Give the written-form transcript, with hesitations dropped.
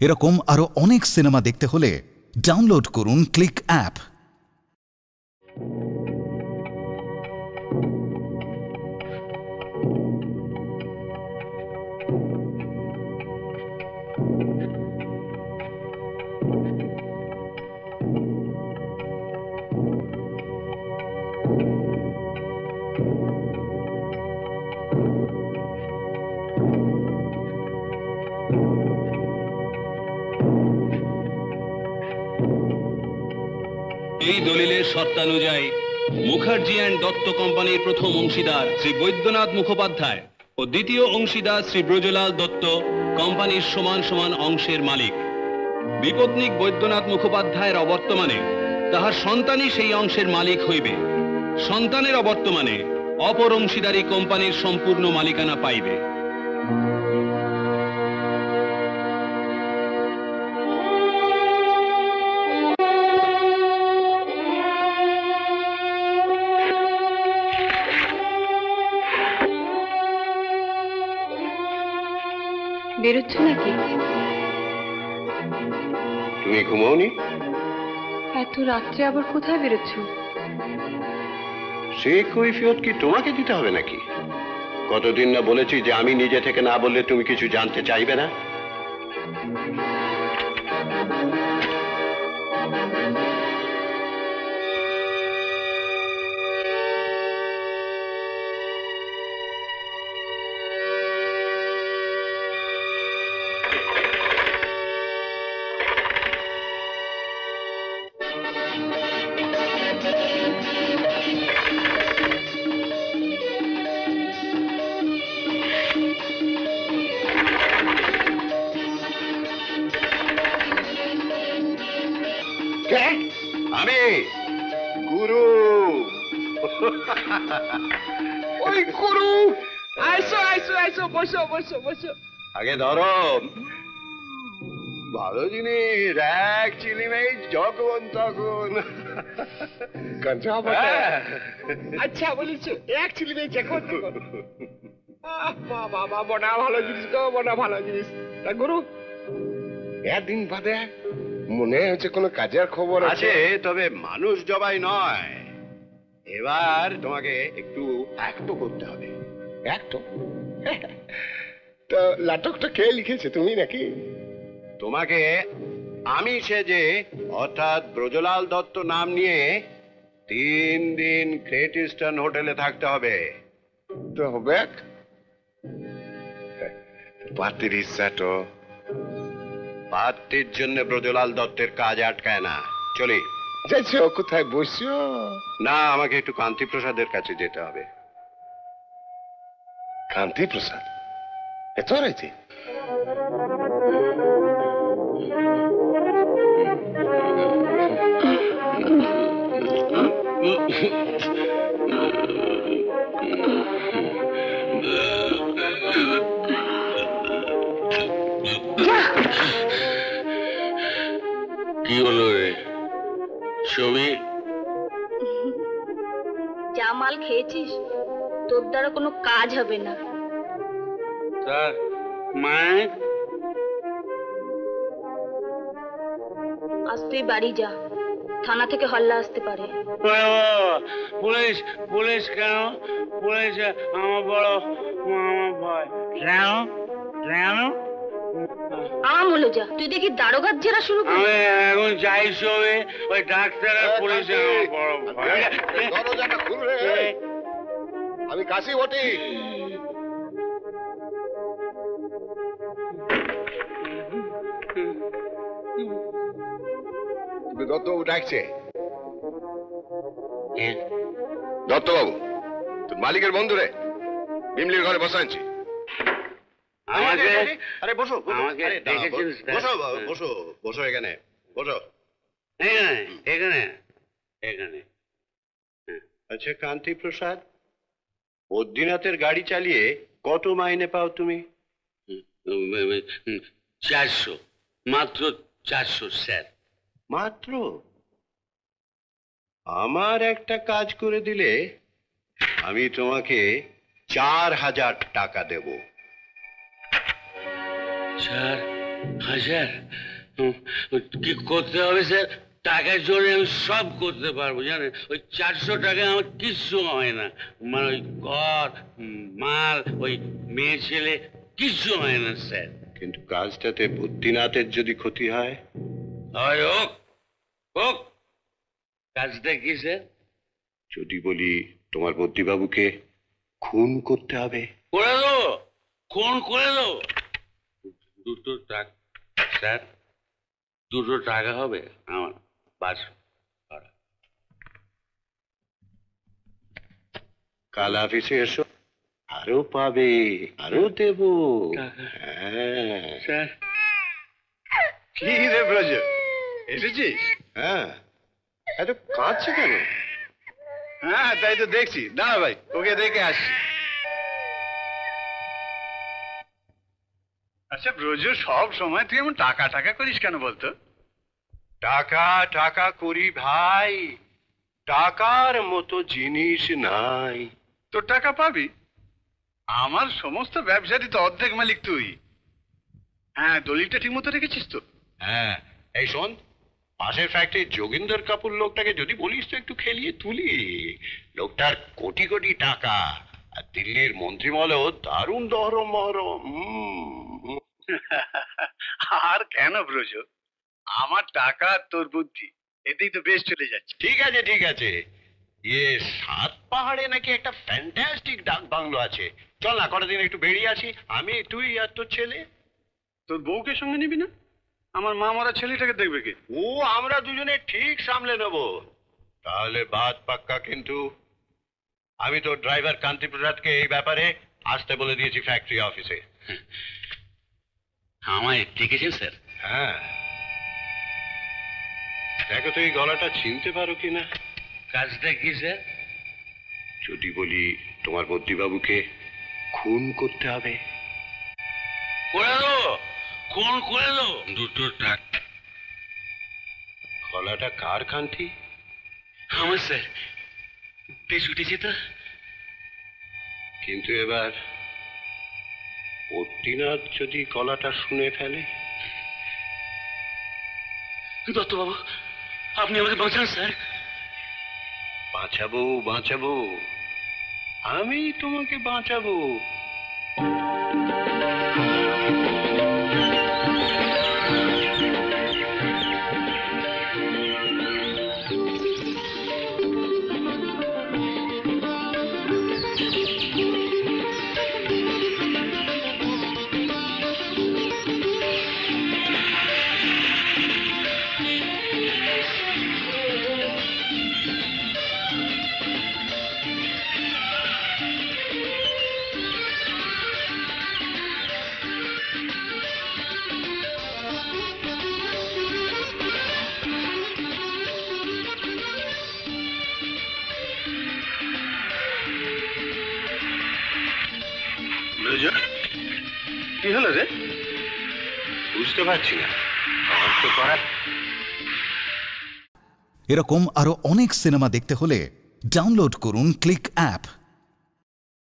এরকম আরো অনেক সিনেমা দেখতে হলে ডাউনলোড করুন ক্লিক অ্যাপ। এই দলিলের শর্তানুযায়ী মুখার্জি অ্যান্ড দত্ত কোম্পানির প্রথম অংশীদার শ্রী বৈদ্যনাথ মুখোপাধ্যায় ও দ্বিতীয় অংশীদার শ্রী ব্রজলাল দত্ত কোম্পানির সমান সমান অংশের মালিক। বিপত্নিক বৈদ্যনাথ মুখোপাধ্যায়ের অবর্তমানে তাহার সন্তানই সেই অংশের মালিক হইবে। সন্তানের অবর্তমানে অপর অংশীদারি কোম্পানির সম্পূর্ণ মালিকানা পাইবে। বেরোচ্ছ নাকি? তুমি ঘুমাওনি? এত রাত্রে আবার কোথায় বেরোচ্ছ? সে কৈফিয়ত কি তোমাকে দিতে হবে নাকি? কতদিন না বলেছি যে আমি নিজে থেকে না বললে তুমি কিছু জানতে চাইবে না। আমি গুরু। ওই গুরু, আইসো আইসো আইসো, বসো বসো বসো। আগে ধরো, ভালো জিনিস, এক চিলিমেই যখন তখন। আচ্ছা বলিস, এক ছিলি যখন তখন। বাবা, বনা ভালো জিনিস গো, বনা ভালো জিনিস। তা গুরু, একদিন বাদে মনে হচ্ছে কোনো কাজের খবর আছে, তবে মানুষ জবাই নয়। এবার তোমাকে একটু অ্যাক্ট করতে হবে। অ্যাক্ট? তো নাটকটা কে লিখেছে, তুমি নাকি? তোমাকে আমি সেজে, অর্থাৎ ব্রজলাল দত্ত নাম নিয়ে 3 দিন গ্রেট ইস্টার্ন হোটেলে থাকতে হবে। তো হবে পার্টির ইচ্ছা তো। পাত্রীর জন্য ব্রজলাল দত্তের কাজ আটকায় না। চলি। যাইছো কোথায়? বসছো না, আমাকে একটু কান্তি প্রসাদের কাছে যেতে হবে। কান্তি প্রসাদ এত রাইতে? কি হলো রে ছবি? যা মাল খেয়েছিস তোর দ্বারা কোনো কাজ হবে না। স্যার মায়, আজ তুই বাড়ি যা, থানা থেকে হল্লা আসতে পারে। পুলিশ পুলিশ কেন? পুলিশ আমার বড় আমার ভয়। কেন কেন? আমলে যা, তুই দেখি দারোগার জেরা শুরু কর। আমি এখন যাই সবে, ওই ডাক্তারের পুলিশে আমার বড় ভয়। দরজাটা খুলে, আমি কাশি বটি। দত্তবাবু ডাকছে। দত্তবাবু, তোর মালিকের বন্ধু রে, বিমলির ঘরে বসাচ্ছি। আমাকে আরে বসো, আমাকে ডেকেছিস? বসো বসো বসো, এখানে বসো। এখানে এখানে এখানে। আচ্ছা কান্তি প্রসাদ, বদ্রীনাথের গাড়ি চালিয়ে কত মাইনে পাও তুমি? 400, মাত্র 400 স্যার। মাত্র? আমার একটা কাজ করে দিলে আমি তোমাকে 4000 টাকা দেব। হ্যাঁ স্যার, কি করতে হবে স্যার? টাকার জোরে আমি সব করতে পারবো জানেন। ওই 400 টাকায় আমার কিচ্ছু হয় না, মানে ওই ঘর, মাল, ওই মেয়ে ছেলে কিচ্ছু হয় না স্যার। কিন্তু কাজটাতে বুদ্ধিনাথের যদি ক্ষতি হয়? হয়, হোক হোক। কাজটা কি স্যার? যদি বলি তোমার বুদ্ধিবাবুকে খুন করতে হবে? করে দেবো, খুন করে দেবো। 200 টাকা স্যার, 200 টাকা হবে আমার বাস ভাড়া। কাল অফিসে এসো, আরো পাবে, আরো দেব। হ্যাঁ স্যার, কি রে ব্রজ, এসেছিস? হ্যাঁ, এত কাঁদছে কেন? হ্যাঁ তাই তো দেখছি, দাঁড়া ভাই ওকে দেখে আসছি। আচ্ছা ব্রজ, সব সময় তুই এমন টাকা টাকা করিস কেন বলতো? টাকা টাকা করি ভাই, টাকার মতো জিনিস নাই। তোর টাকা পাবি, আমার সমস্ত ব্যবসারই তো অর্ধেক মালিক তুই। হ্যাঁ, দলিলটা ঠিক মতো রেখেছিস তো? হ্যাঁ, এই শোন, পাশের ফ্যাক্টরির যোগিন্দর কাপুর লোকটাকে যদি বলিস তো একটু খেলিয়ে তুলি। লোকটার কোটি কোটি টাকা, আর দিল্লির মন্ত্রীমহলেও দারুণ দহরম মহরম। আর কেন ব্রজ, আমার টাকা আর তোর বুদ্ধি, এতেই তো বেশ চলে যাচ্ছে। ঠিক আছে ঠিক আছে, ইয়ে 7 পাহাড়ে নাকি একটা ফ্যান্টাস্টিক ডাক বাংলো আছে, চল না কটা দিন একটু বেরিয়ে আসি, আমি তুই আর তোর ছেলে। তোর বউকে সঙ্গে নিবি না? আমার মা মরা ছেলেটাকে দেখবে কে? ও আমরা দুজনে ঠিক সামলে নেব। তাহলে বাদ পাক্কা কিন্তু। আমি তো ড্রাইভার কান্তি প্রসাদকে এই ব্যাপারে আসতে বলে দিয়েছি ফ্যাক্টরি অফিসে। আমায় ডেকেছেন স্যার? হ্যাঁ, দেখো তো এই গলাটা চিনতে পারো কিনা। কাজটা কি স্যার? যদি বলি তোমার বুদ্ধিবাবুকে খুন করতে হবে? করে দেবো, খুন করে দেবো। 200 টাকা। গলাটা কার কান্তি? আমার স্যার, বেশ উঠেছে তো। কিন্তু এবার বুদ্ধিনাথ যদি গলাটা শুনে ফেলে? দত্তবাবু, আপনি আমাকে বাঁচান স্যার। বাঁচাবো বাঁচাবো, আমি তোমাকে বাঁচাবো। কি হলো রে? বুঝতে পারছি না, আমার তো করার। এরকম আরো অনেক সিনেমা দেখতে হলে ডাউনলোড করুন ক্লিক অ্যাপ।